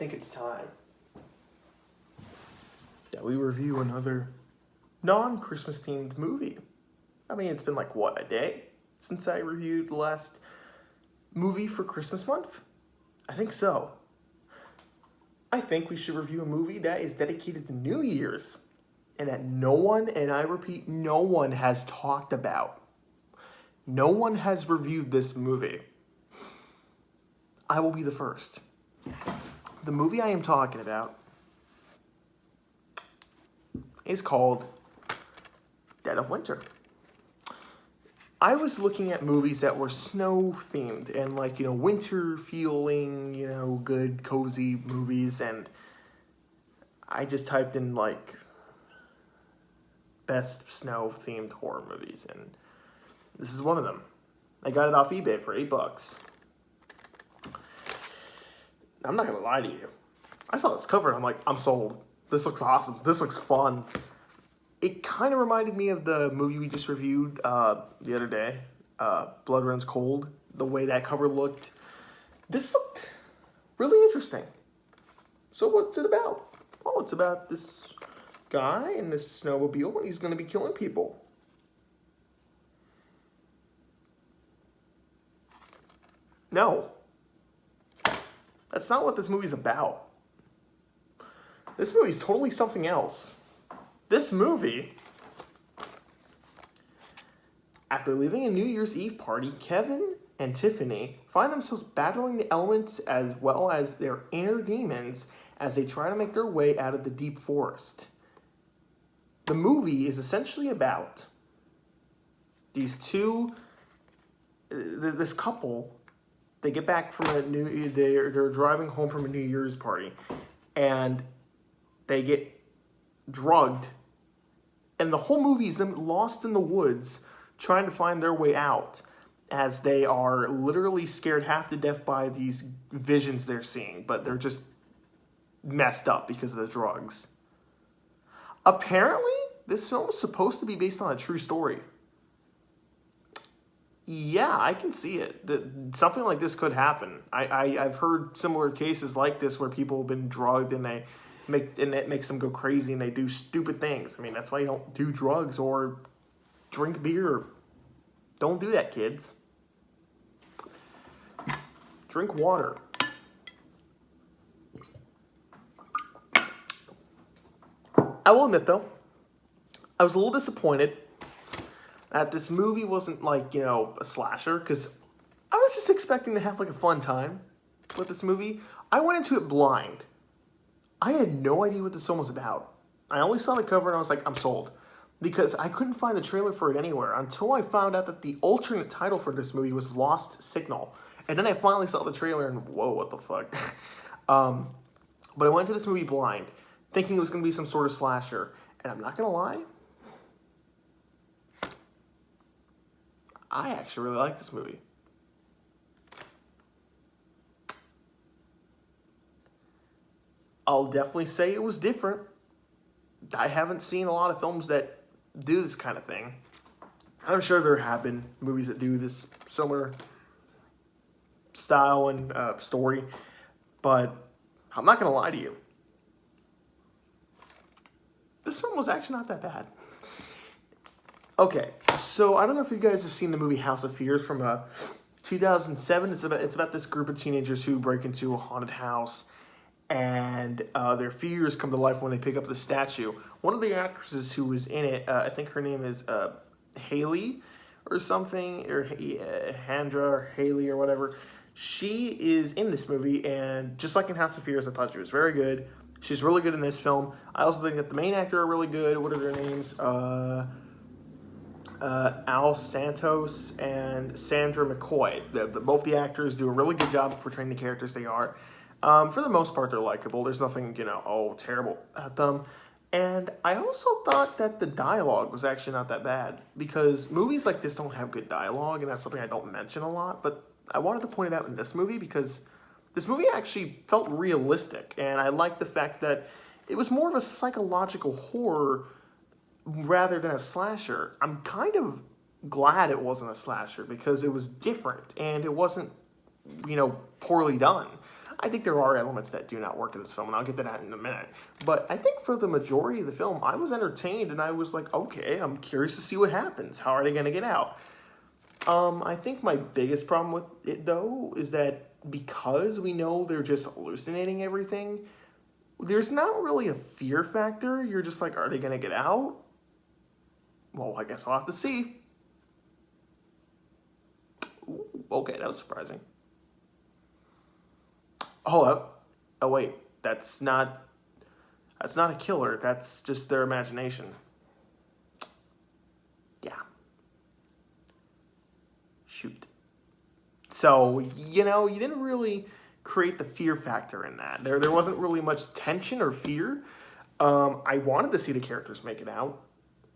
think it's time that we review another non-Christmas themed movie. I mean, it's been like, what, a day since I reviewed the last movie for Christmas month? I think so. I think we should review a movie that is dedicated to New Year's and that no one, and I repeat, no one has talked about. No one has reviewed this movie. I will be the first. The movie I am talking about is called Dead of Winter. I was looking at movies that were snow themed and winter feeling, good, cozy movies, and I just typed in best snow themed horror movies, and this is one of them. I got it off eBay for $8. I'm not gonna lie to you. I saw this cover and I'm like, I'm sold. This looks awesome. This looks fun. It kind of reminded me of the movie we just reviewed the other day, Blood Runs Cold. The way that cover looked. This looked really interesting. So what's it about? Oh, it's about this guy in this snowmobile and he's going to be killing people. No. That's not what this movie's about. This movie's totally something else. This movie, after leaving a New Year's Eve party, Kevin and Tiffany find themselves battling the elements as well as their inner demons as they try to make their way out of the deep forest. The movie is essentially about this couple. They get back from they're driving home from a New Year's party, and they get drugged, and the whole movie is them lost in the woods trying to find their way out as they are literally scared half to death by these visions they're seeing, but they're just messed up because of the drugs. Apparently, this film is supposed to be based on a true story. Yeah, I can see it. Something like this could happen. I've heard similar cases like this where people have been drugged and it makes them go crazy and they do stupid things. I mean, that's why you don't do drugs or drink beer. Don't do that, kids. Drink water. I will admit, though, I was a little disappointed that this movie wasn't a slasher, because I was just expecting to have a fun time with this movie. I went into it blind. I had no idea what this film was about. I only saw the cover and I was like, I'm sold. Because I couldn't find the trailer for it anywhere until I found out that the alternate title for this movie was Lost Signal. And then I finally saw the trailer and whoa, what the fuck. But I went to this movie blind, thinking it was going to be some sort of slasher. And I'm not going to lie, I actually really like this movie. I'll definitely say it was different. I haven't seen a lot of films that do this kind of thing. I'm sure there have been movies that do this similar style and story, but I'm not going to lie to you. This film was actually not that bad. Okay, so I don't know if you guys have seen the movie House of Fears from 2007. It's about this group of teenagers who break into a haunted house, and their fears come to life when they pick up the statue. One of the actresses who was in it, I think her name is Haley or something, or Sandra or Haley or whatever. She is in this movie, and just like in House of Fears, I thought she was very good. She's really good in this film. I also think that the main actor are really good. What are their names? Santos and Sandra Mccoy. Both the actors do a really good job of portraying the characters they are. For the most part, they're likable. There's nothing, terrible at them. And I also thought that the dialogue was actually not that bad, because movies like this don't have good dialogue, and that's something I don't mention a lot, but I wanted to point it out in this movie because this movie actually felt realistic, and I liked the fact that it was more of a psychological horror rather than a slasher. I'm kind of glad it wasn't a slasher because it was different and it wasn't, poorly done. I think there are elements that do not work in this film, and I'll get to that in a minute. But I think for the majority of the film, I was entertained, and I was like, okay, I'm curious to see what happens. How are they going to get out? I think my biggest problem with it, though, is that because we know they're just hallucinating everything, there's not really a fear factor. You're just like, are they going to get out? Well, I guess I'll have to see. Ooh, okay, that was surprising. Hold up. Oh, wait. That's not a killer. That's just their imagination. Yeah. Shoot. So, you didn't really create the fear factor in that. There wasn't really much tension or fear. I wanted to see the characters make it out.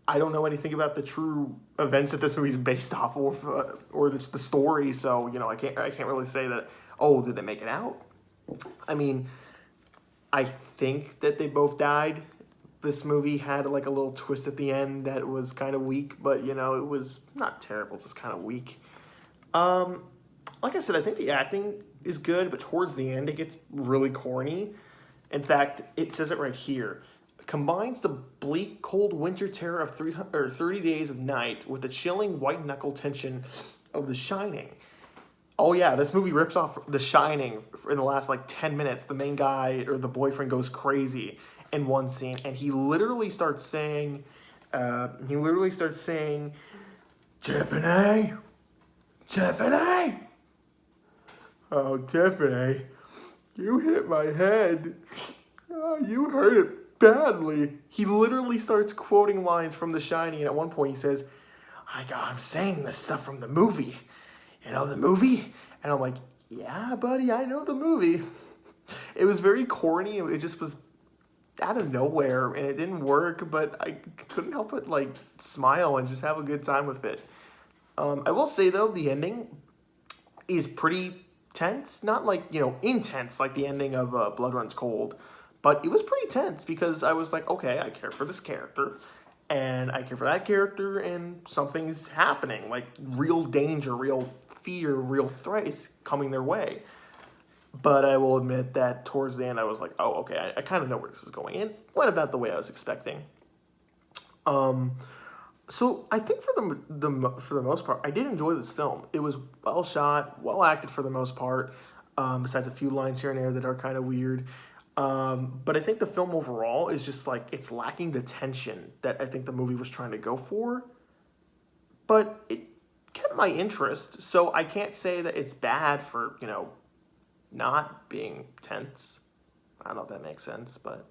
I don't know anything about the true events that this movie is based off of, or the story. So I can't really say that. Oh, did they make it out? I mean, I think that they both died. This movie had like a little twist at the end that was kind of weak, but it was not terrible, just kind of weak. Like I said, I think the acting is good, but towards the end it gets really corny. In fact, it says it right here. Combines the bleak, cold winter terror of 30 Days of Night with the chilling white-knuckle tension of The Shining. Oh yeah, this movie rips off The Shining in the last 10 minutes. The main guy, or the boyfriend, goes crazy in one scene, and he literally starts saying, Tiffany! Tiffany! Oh, Tiffany, you hit my head. Oh, you hurt it badly. He literally starts quoting lines from The Shining, and at one point he says, I'm saying this stuff from the movie. You know the movie? And I'm like, yeah, buddy, I know the movie. It was very corny. It just was out of nowhere, and it didn't work, but I couldn't help but smile and just have a good time with it. I will say, though, the ending is pretty tense. Not intense like the ending of Blood Runs Cold, but it was pretty tense because I was like, okay, I care for this character, and I care for that character, and something's happening. Real danger, real fear, real threat is coming their way. But I will admit that towards the end, I was like, oh, okay, I kind of know where this is going. And it went about the way I was expecting. So I think for the most part, I did enjoy this film. It was well shot, well acted for the most part, besides a few lines here and there that are kind of weird. But I think the film overall is just it's lacking the tension that I think the movie was trying to go for. But it kept my interest, so I can't say that it's bad for, not being tense. I don't know if that makes sense, but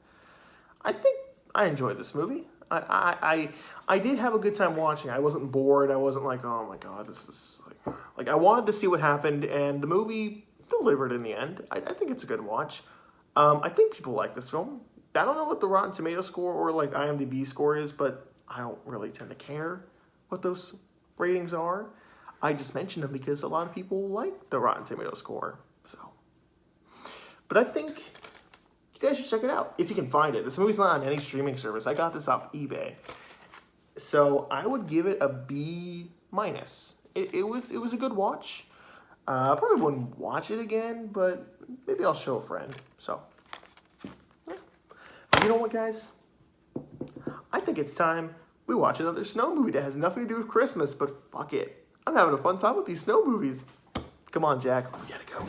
I think I enjoyed this movie. I did have a good time watching. I wasn't bored. I wasn't like, oh my god, this is I wanted to see what happened, and the movie delivered in the end. I think it's a good watch. I think people like this film. I don't know what the Rotten Tomato score or IMDb score is, but I don't really tend to care what those ratings are. I just mentioned them because a lot of people like the Rotten Tomato score. So, but I think you guys should check it out if you can find it. This movie's not on any streaming service. I got this off eBay, so I would give it a B-. It was a good watch. I probably wouldn't watch it again, but maybe I'll show a friend. So, yeah. You know what, guys? I think it's time we watch another snow movie that has nothing to do with Christmas, but fuck it. I'm having a fun time with these snow movies. Come on, Jack. We gotta go.